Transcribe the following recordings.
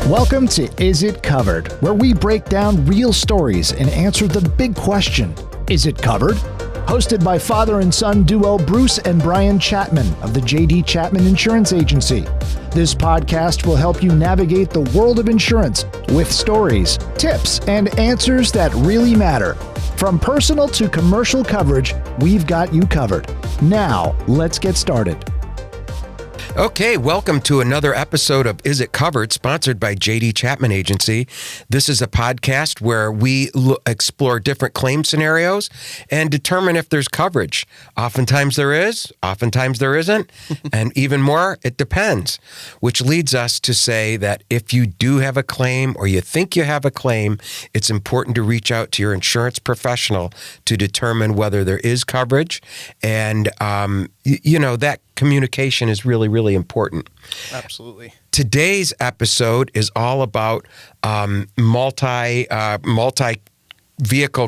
Welcome to Is It Covered, where we break down real stories and answer the big question, is it covered? Hosted by father and son duo Bruce and Brian Chapman of the J.D. Chapman Insurance Agency. This podcast will help you navigate the world of insurance with stories, tips, and answers that really matter. From personal to commercial coverage, we've got you covered. Now, let's get started. Okay, welcome to another episode of Is It Covered, sponsored by J.D. Chapman Agency. This is a podcast where we explore different claim scenarios and determine if there's coverage. Oftentimes there is, oftentimes there isn't, and even more, it depends, which leads us to say that if you do have a claim or you think you have a claim, it's important to reach out to your insurance professional to determine whether there is coverage. And, that communication is really, really important. Absolutely. Today's episode is all about multi-vehicle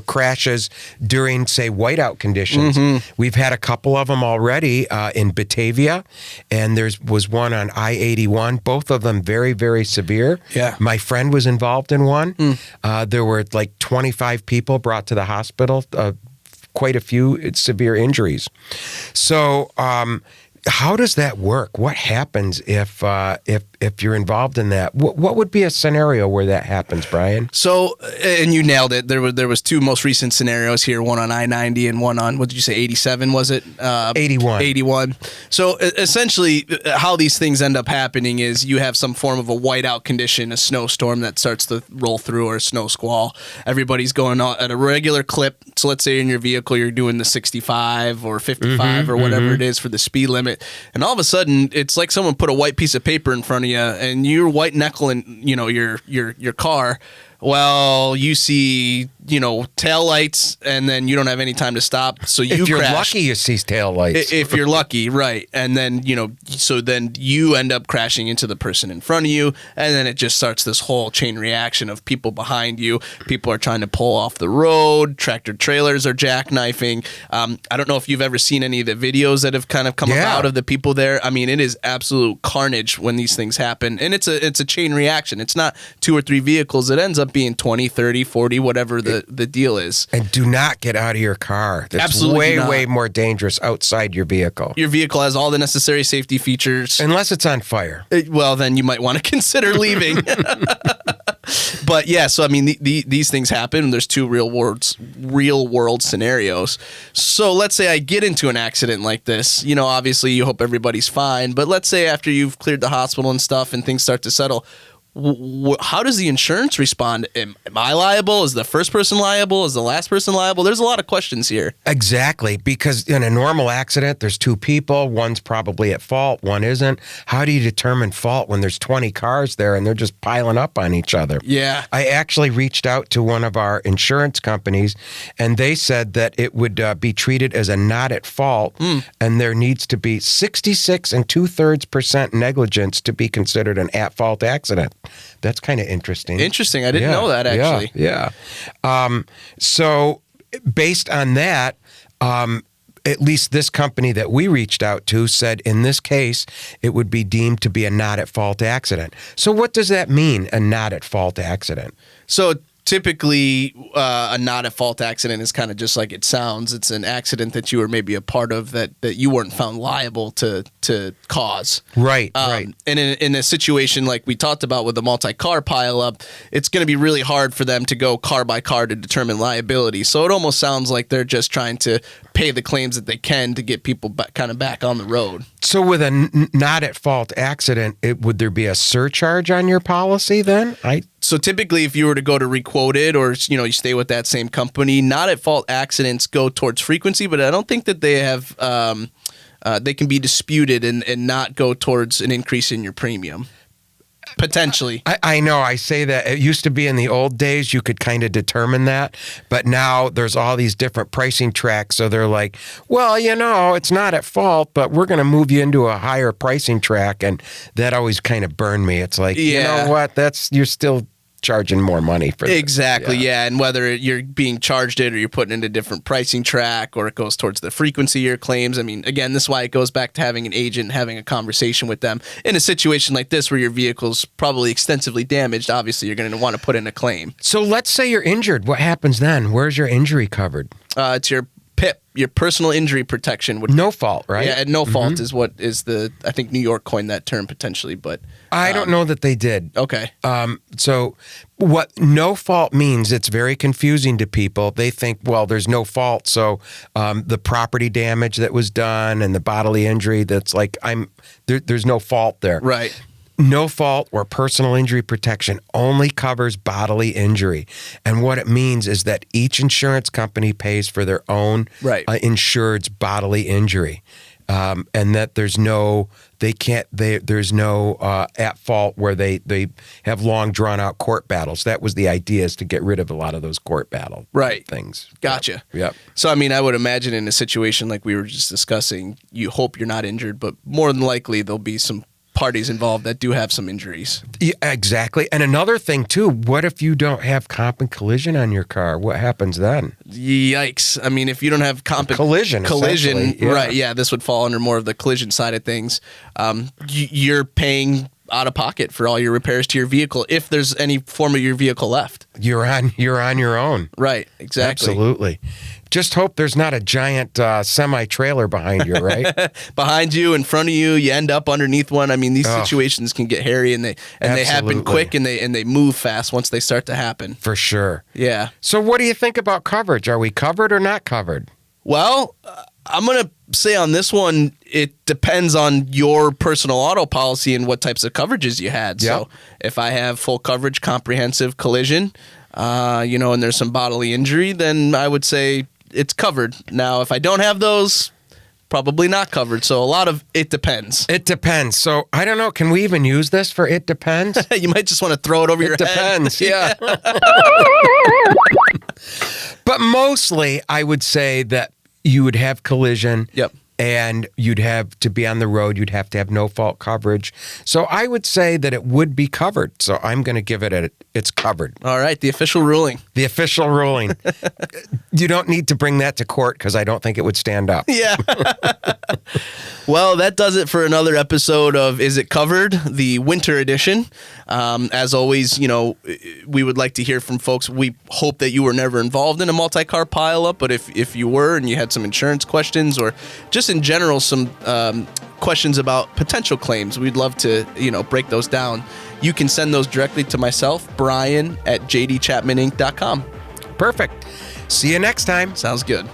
crashes during, say, whiteout conditions. Mm-hmm. We've had a couple of them already in Batavia, and there was one on I-81. Both of them very, very severe. Yeah. My friend was involved in one. There were like 25 people brought to the hospital, quite a few severe injuries. So, how does that work? What happens if you're involved in that? What would be a scenario where that happens, Brian? So, and you nailed it. There was two most recent scenarios here, one on I-90 and one on, what did you say, 87 was it? 81. 81. So essentially how these things end up happening is you have some form of a whiteout condition, a snowstorm that starts to roll through, or a snow squall. Everybody's going at a regular clip. So let's say in your vehicle you're doing the 65 or 55 or whatever it is for the speed limit. And all of a sudden, it's like someone put a white piece of paper in front of you, and you're white knuckling, your car. Well, you see, tail lights, and then you don't have any time to stop, so you crash. If you're lucky, you see tail lights. If you're lucky, right. And then, so then you end up crashing into the person in front of you, and then it just starts this whole chain reaction of people behind you. People are trying to pull off the road. Tractor trailers are jackknifing. I don't know if you've ever seen any of the videos that have kind of come out of the people there. I mean, it is absolute carnage when these things happen, and it's a chain reaction. It's not two or three vehicles. It ends up being 20, 30, 40, whatever the deal is. And do not get out of your car. That's Absolutely way more dangerous outside your vehicle. Your vehicle has all the necessary safety features. Unless it's on fire. Well, then you might want to consider leaving. But yeah, so I mean, these things happen. There's two real world scenarios. So let's say I get into an accident like this. Obviously you hope everybody's fine. But let's say after you've cleared the hospital and stuff and things start to settle, how does the insurance respond? Am I liable? Is the first person liable? Is the last person liable? There's a lot of questions here. Exactly, because in a normal accident, there's two people. One's probably at fault, one isn't. How do you determine fault when there's 20 cars there and they're just piling up on each other? Yeah. I actually reached out to one of our insurance companies, and they said that it would be treated as a not at fault, and there needs to be 66 2/3% negligence to be considered an at-fault accident. That's kind of interesting. Interesting. I didn't know that, actually. Yeah. So based on that, at least this company that we reached out to said in this case, it would be deemed to be a not at fault accident. So what does that mean, a not at fault accident? So typically, a not at fault accident is kind of just like it sounds. It's an accident that you were maybe a part of that you weren't found liable to cause. Right, right. And in a situation like we talked about with the multi-car pileup, it's going to be really hard for them to go car by car to determine liability. So it almost sounds like they're just trying to pay the claims that they can to get people kind of back on the road. So with a not at fault accident, would there be a surcharge on your policy then? So typically, if you were to go to requote it, or you stay with that same company, not at fault accidents go towards frequency, but I don't think that they have they can be disputed and not go towards an increase in your premium. Potentially. I know. I say that it used to be in the old days you could kind of determine that, but now there's all these different pricing tracks. So they're like, well, it's not at fault, but we're going to move you into a higher pricing track. And that always kind of burned me. It's like, you know what? You're still charging more money for this. Exactly, yeah. And whether you're being charged it or you're putting it in a different pricing track or it goes towards the frequency of your claims. I mean, again, this is why it goes back to having an agent, having a conversation with them. In a situation like this where your vehicle's probably extensively damaged, obviously you're going to want to put in a claim. So let's say you're injured. What happens then? Where's your injury covered? It's your PIP, your personal injury protection. No fault, right? Yeah, no fault is what is I think New York coined that term potentially, but... I don't know that they did. Okay. So what no fault means, it's very confusing to people. They think, well, there's no fault. So the property damage that was done and the bodily injury, that's like, there's no fault there. Right. No fault or personal injury protection only covers bodily injury. And what it means is that each insurance company pays for their own insured's bodily injury. And that there's no at fault where they have long drawn out court battles. That was the idea, is to get rid of a lot of those court battle things. Gotcha. Yep. So, I mean, I would imagine in a situation like we were just discussing, you hope you're not injured, but more than likely there'll be some parties involved that do have some injuries. Yeah, exactly. And another thing too, what if you don't have comp and collision on your car? What happens then? Yikes. I mean, if you don't have collision, right, yeah, this would fall under more of the collision side of things. You're paying out of pocket for all your repairs to your vehicle if there's any form of your vehicle left. You're on your own. Right, exactly. Absolutely. Just hope there's not a giant semi-trailer behind you, right? Behind you, in front of you, you end up underneath one. I mean, these situations can get hairy, and they happen quick, and they move fast once they start to happen. For sure. Yeah. So what do you think about coverage? Are we covered or not covered? Well, I'm going to say on this one, it depends on your personal auto policy and what types of coverages you had. Yep. So if I have full coverage, comprehensive collision, and there's some bodily injury, then I would say it's covered. Now, if I don't have those, probably not covered. So a lot of it depends. It depends. So I don't know. Can we even use this for it depends? You might just want to throw it over your head. It depends. Yeah. But mostly, I would say that you would have collision. Yep. And you'd have to be on the road. You'd have to have no fault coverage. So I would say that it would be covered. So I'm going to give it it's covered. All right. The official ruling. The official ruling. You don't need to bring that to court because I don't think it would stand up. Yeah. Well, that does it for another episode of Is It Covered? The winter edition. As always, we would like to hear from folks. We hope that you were never involved in a multi-car pileup, but if you were and you had some insurance questions or just in general some questions about potential claims, we'd love to break those down. You can send those directly to myself, Brian, at jdchapmaninc.com. Perfect. See you next time. Sounds good.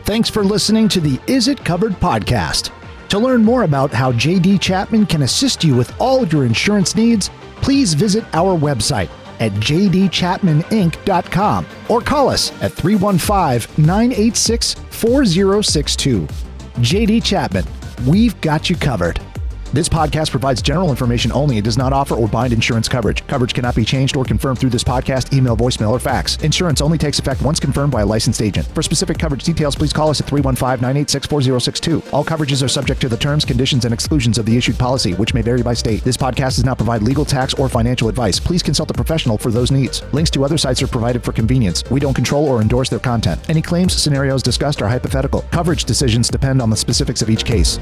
Thanks for listening to the Is It Covered podcast. To learn more about how JD Chapman can assist you with all your insurance needs, please visit our website at jdchapmaninc.com or call us at 315-986-4062. JD Chapman, we've got you covered. This podcast provides general information only. It does not offer or bind insurance coverage. Coverage cannot be changed or confirmed through this podcast, email, voicemail, or fax. Insurance only takes effect once confirmed by a licensed agent. For specific coverage details, please call us at 315-986-4062. All coverages are subject to the terms, conditions, and exclusions of the issued policy, which may vary by state. This podcast does not provide legal, tax, or financial advice. Please consult a professional for those needs. Links to other sites are provided for convenience. We don't control or endorse their content. Any claims, scenarios discussed are hypothetical. Coverage decisions depend on the specifics of each case.